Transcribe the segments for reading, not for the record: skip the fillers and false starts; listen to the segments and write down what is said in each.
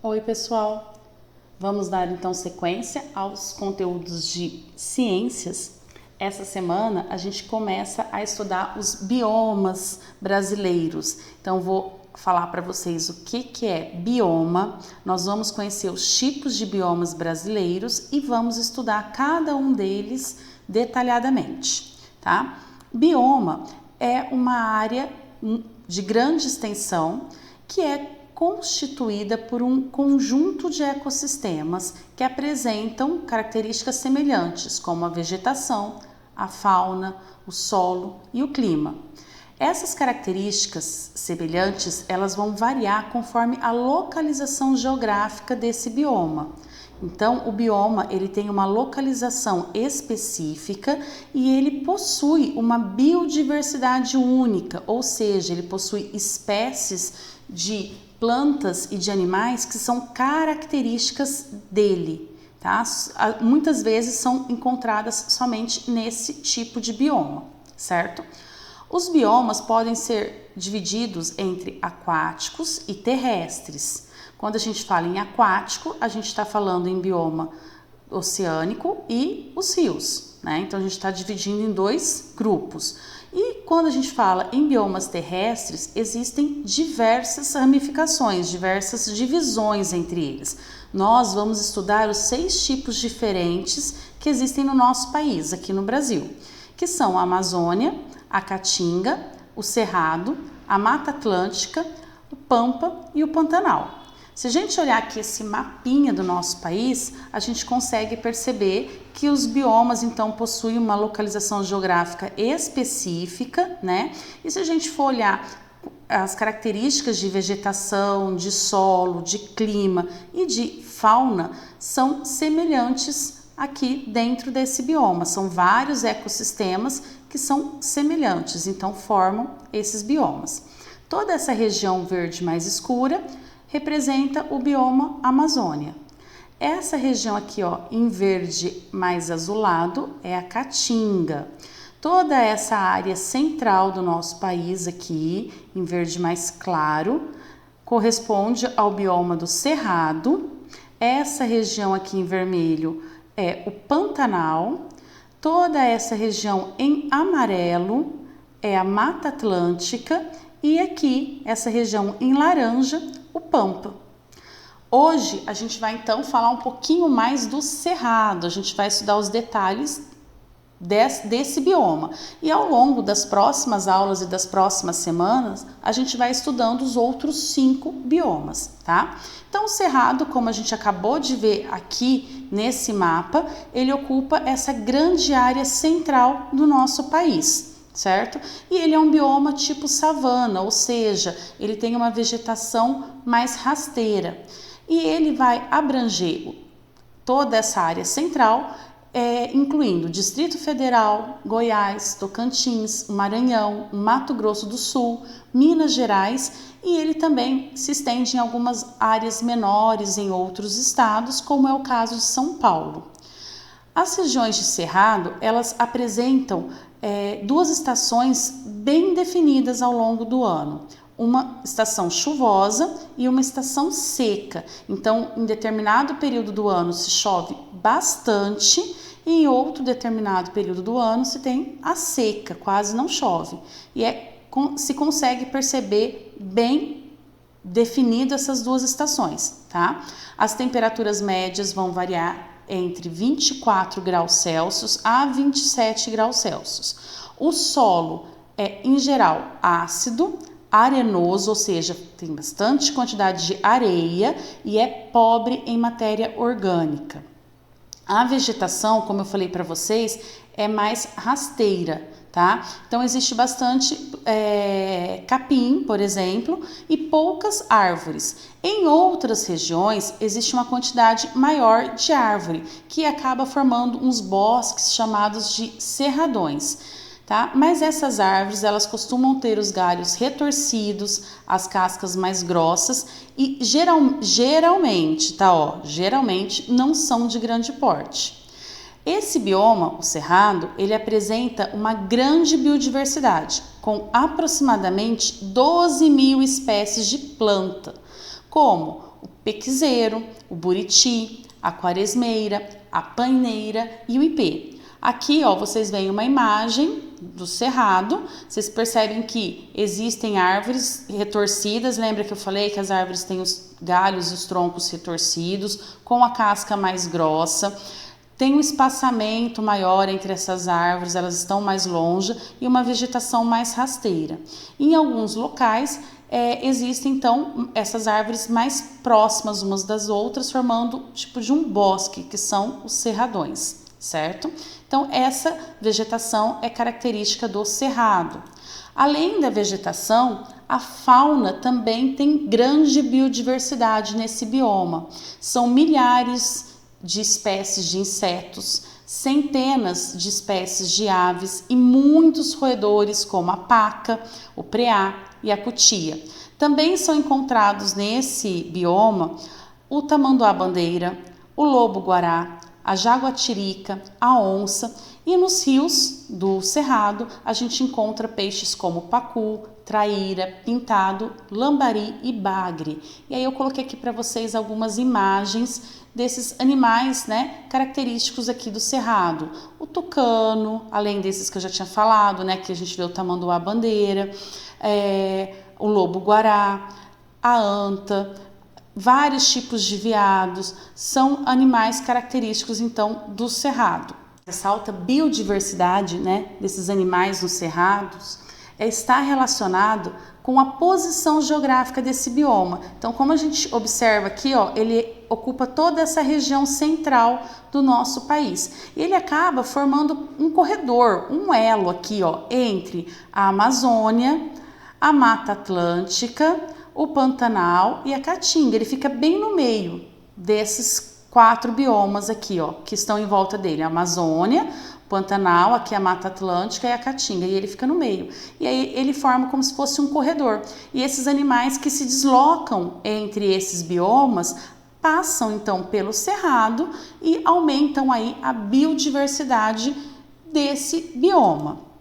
Oi, pessoal! Vamos dar então sequência aos conteúdos de ciências. Essa semana a gente começa a estudar os biomas brasileiros. Então vou falar para vocês o que é bioma. Nós vamos conhecer os tipos de biomas brasileiros e vamos estudar cada um deles detalhadamente, tá? Bioma é uma área de grande extensão que é constituída por um conjunto de ecossistemas que apresentam características semelhantes, como a vegetação, a fauna, o solo e o clima. Essas características semelhantes, elas vão variar conforme a localização geográfica desse bioma. Então, o bioma ele tem uma localização específica e ele possui uma biodiversidade única, ou seja, ele possui espécies de plantas e de animais que são características dele, tá? Muitas vezes são encontradas somente nesse tipo de bioma, certo? Os biomas podem ser divididos entre aquáticos e terrestres. Quando a gente fala em aquático, a gente está falando em bioma oceânico e os rios, né? Então a gente está dividindo em dois grupos. E quando a gente fala em biomas terrestres, existem diversas ramificações, diversas divisões entre eles. Nós vamos estudar os 6 tipos diferentes que existem no nosso país, aqui no Brasil, que são a Amazônia, a Caatinga, o Cerrado, a Mata Atlântica, o Pampa e o Pantanal. Se a gente olhar aqui esse mapinha do nosso país, a gente consegue perceber que os biomas então possuem uma localização geográfica específica, né? E se a gente for olhar as características de vegetação, de solo, de clima e de fauna, são semelhantes aqui dentro desse bioma. São vários ecossistemas que são semelhantes, então formam esses biomas. Toda essa região verde mais escura representa o bioma Amazônia. Essa região aqui, ó, em verde mais azulado, é a Caatinga. Toda essa área central do nosso país aqui, em verde mais claro, corresponde ao bioma do Cerrado. Essa região aqui em vermelho é o Pantanal. Toda essa região em amarelo é a Mata Atlântica. E aqui, essa região em laranja, o Pampa. Hoje a gente vai então falar um pouquinho mais do Cerrado, a gente vai estudar os detalhes desse bioma. E ao longo das próximas aulas e das próximas semanas, a gente vai estudando os outros 5 biomas, tá? Então o Cerrado, como a gente acabou de ver aqui nesse mapa, ele ocupa essa grande área central do nosso país, certo? E ele é um bioma tipo savana, ou seja, ele tem uma vegetação mais rasteira. E ele vai abranger toda essa área central, incluindo Distrito Federal, Goiás, Tocantins, Maranhão, Mato Grosso do Sul, Minas Gerais, e ele também se estende em algumas áreas menores em outros estados, como é o caso de São Paulo. As regiões de Cerrado, elas apresentam 2 estações bem definidas ao longo do ano. Uma estação chuvosa e uma estação seca. Então, em determinado período do ano se chove bastante e em outro determinado período do ano se tem a seca, quase não chove. E se consegue perceber bem definido essas 2 estações, tá? As temperaturas médias vão variar entre 24 graus Celsius a 27 graus Celsius. O solo é, em geral, ácido, arenoso, ou seja, tem bastante quantidade de areia e é pobre em matéria orgânica. A vegetação, como eu falei para vocês, é mais rasteira, tá? Então existe bastante capim, por exemplo, e poucas árvores. Em outras regiões existe uma quantidade maior de árvore, que acaba formando uns bosques chamados de cerradões. Tá? Mas essas árvores, elas costumam ter os galhos retorcidos, as cascas mais grossas e geralmente, tá, ó, geralmente não são de grande porte. Esse bioma, o Cerrado, ele apresenta uma grande biodiversidade, com aproximadamente 12 mil espécies de planta, como o pequizeiro, o buriti, a quaresmeira, a paineira e o ipê. Aqui, ó, vocês veem uma imagem do cerrado, vocês percebem que existem árvores retorcidas, lembra que eu falei que as árvores têm os galhos e os troncos retorcidos, com a casca mais grossa, tem um espaçamento maior entre essas árvores, elas estão mais longe e uma vegetação mais rasteira. Em alguns locais, existem então essas árvores mais próximas umas das outras, formando tipo de um bosque, que são os cerradões, certo? Então, essa vegetação é característica do cerrado. Além da vegetação, a fauna também tem grande biodiversidade nesse bioma. São milhares de espécies de insetos, centenas de espécies de aves e muitos roedores como a paca, o preá e a cutia. Também são encontrados nesse bioma o tamanduá-bandeira, o lobo-guará, a jaguatirica, a onça, e nos rios do cerrado a gente encontra peixes como pacu, traíra, pintado, lambari e bagre. E aí eu coloquei aqui para vocês algumas imagens desses animais, né, característicos aqui do cerrado. O tucano, além desses que eu já tinha falado, né, que a gente vê o tamanduá-bandeira, o lobo-guará, a anta, vários tipos de veados, são animais característicos então do cerrado. Essa alta biodiversidade, né, desses animais nos cerrados está relacionado com a posição geográfica desse bioma. Então, como a gente observa aqui, ó, ele ocupa toda essa região central do nosso país. E ele acaba formando um corredor, um elo aqui, ó, entre a Amazônia, a Mata Atlântica, o Pantanal e a Caatinga. Ele fica bem no meio desses 4 biomas aqui, ó, que estão em volta dele. A Amazônia, o Pantanal, aqui a Mata Atlântica e a Caatinga. E ele fica no meio. E aí ele forma como se fosse um corredor. E esses animais que se deslocam entre esses biomas passam então pelo cerrado e aumentam aí a biodiversidade desse bioma.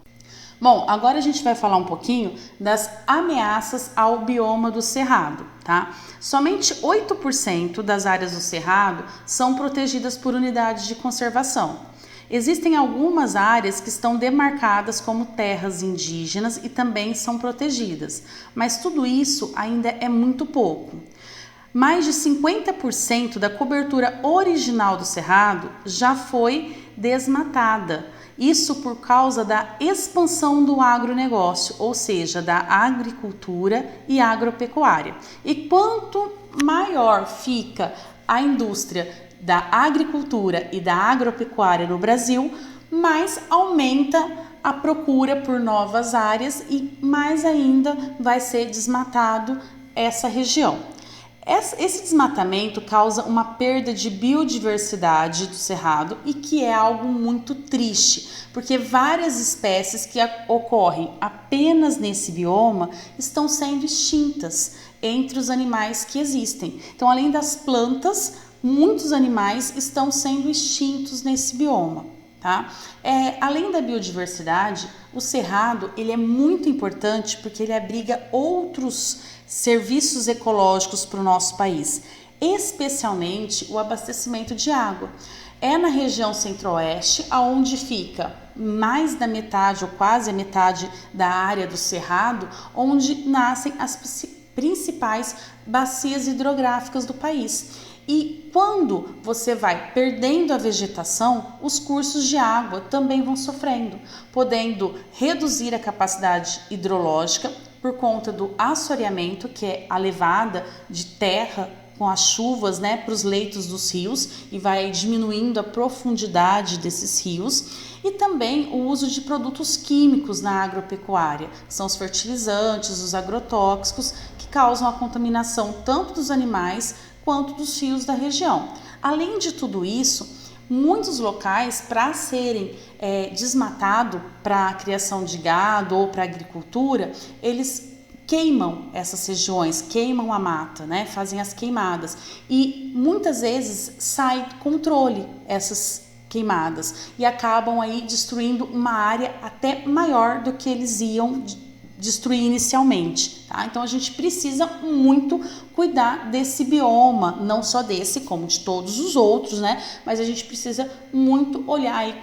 Bom, agora a gente vai falar um pouquinho das ameaças ao bioma do cerrado, tá? Somente 8% das áreas do cerrado são protegidas por unidades de conservação. Existem algumas áreas que estão demarcadas como terras indígenas e também são protegidas, mas tudo isso ainda é muito pouco. Mais de 50% da cobertura original do cerrado já foi desmatada. Isso por causa da expansão do agronegócio, ou seja, da agricultura e agropecuária. E quanto maior fica a indústria da agricultura e da agropecuária no Brasil, mais aumenta a procura por novas áreas e mais ainda vai ser desmatado essa região. Esse desmatamento causa uma perda de biodiversidade do cerrado e que é algo muito triste, porque várias espécies que ocorrem apenas nesse bioma estão sendo extintas entre os animais que existem. Então, além das plantas, muitos animais estão sendo extintos nesse bioma. Tá? Além da biodiversidade, o cerrado ele é muito importante porque ele abriga outros serviços ecológicos para o nosso país, especialmente o abastecimento de água. É na região centro-oeste, onde fica mais da metade ou quase a metade da área do cerrado, onde nascem as principais bacias hidrográficas do país. E quando você vai perdendo a vegetação, os cursos de água também vão sofrendo, podendo reduzir a capacidade hidrológica por conta do assoreamento, que é a levada de terra com as chuvas, né, para os leitos dos rios e vai diminuindo a profundidade desses rios, e também o uso de produtos químicos na agropecuária, que são os fertilizantes, os agrotóxicos, que causam a contaminação tanto dos animais quanto dos rios da região. Além de tudo isso, muitos locais, para serem desmatados para a criação de gado ou para a agricultura, eles queimam essas regiões, queimam a mata, né? Fazem as queimadas e muitas vezes sai do controle essas queimadas e acabam aí destruindo uma área até maior do que eles iam destruir inicialmente, tá? Então a gente precisa muito cuidar desse bioma, não só desse, como de todos os outros, né? Mas a gente precisa muito olhar aí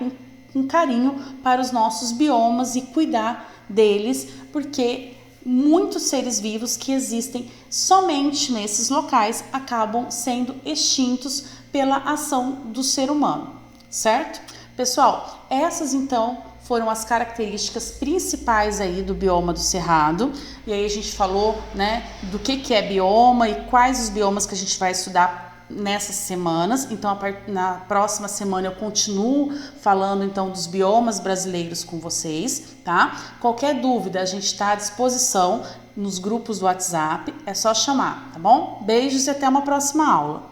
com carinho para os nossos biomas e cuidar deles, porque muitos seres vivos que existem somente nesses locais acabam sendo extintos pela ação do ser humano, certo? Pessoal, essas então foram as características principais aí do bioma do Cerrado. E aí a gente falou, né, do que é bioma e quais os biomas que a gente vai estudar nessas semanas. Então, na próxima semana eu continuo falando então dos biomas brasileiros com vocês, tá? Qualquer dúvida, a gente está à disposição nos grupos do WhatsApp, é só chamar, tá bom? Beijos e até uma próxima aula.